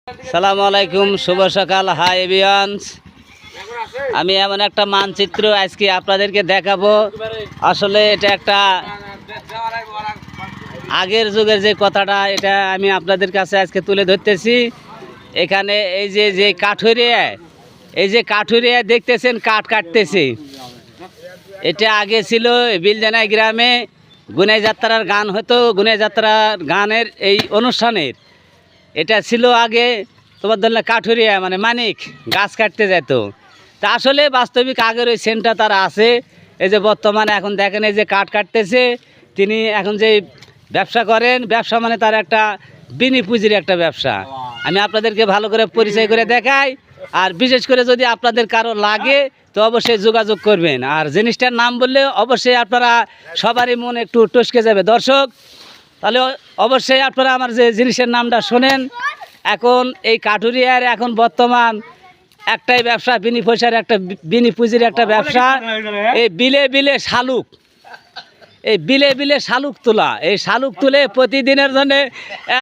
সালামু আলাইকুম, শুভ সকাল। হাই এভিয়ান্স, আমি এমন একটা মানচিত্র আজকে আপনাদেরকে দেখাবো। আসলে এটা একটা আগের যুগের যে কথাটা, এটা আমি আপনাদের কাছে আজকে তুলে ধরতেছি। এখানে এই যে কাঠুরিয়া দেখতেছেন, কাঠ কাটতেছে। এটা আগে ছিল বিলজানাই গ্রামে গুনাই যাত্রার গান হতো। গুনাই যাত্রার গানের এই অনুষ্ঠানের এটা ছিল আগে তোমার ধরলে কাঠুরিয়া মানে মানিক গাছ কাটতে যেত। তা আসলে বাস্তবিক আগের ওই সেন্টটা তারা আছে। এই যে বর্তমানে এখন দেখেন এই যে কাঠ কাটতেছে, তিনি এখন যে ব্যবসা করেন, ব্যবসা মানে তার একটা বিনি পুঁজির একটা ব্যবসা। আমি আপনাদেরকে ভালো করে পরিচয় করে দেখাই। আর বিশেষ করে যদি আপনাদের কারো লাগে তো অবশ্যই যোগাযোগ করবেন। আর জিনিসটার নাম বললে অবশ্যই আপনারা সবারই মন একটু টসকে যাবে। দর্শক, তাহলে অবশ্যই আপনারা আমার যে জিনিসের নামটা শোনেন। এখন এই কাঠুরিয়ার এখন বর্তমান একটাই ব্যবসা, বিনি পয়সার একটা বিনি পুঁজির একটা ব্যবসা। এই বিলে শালুক, এই বিলে শালুক তোলা। এই শালুক তুলে প্রতিদিনের জন্য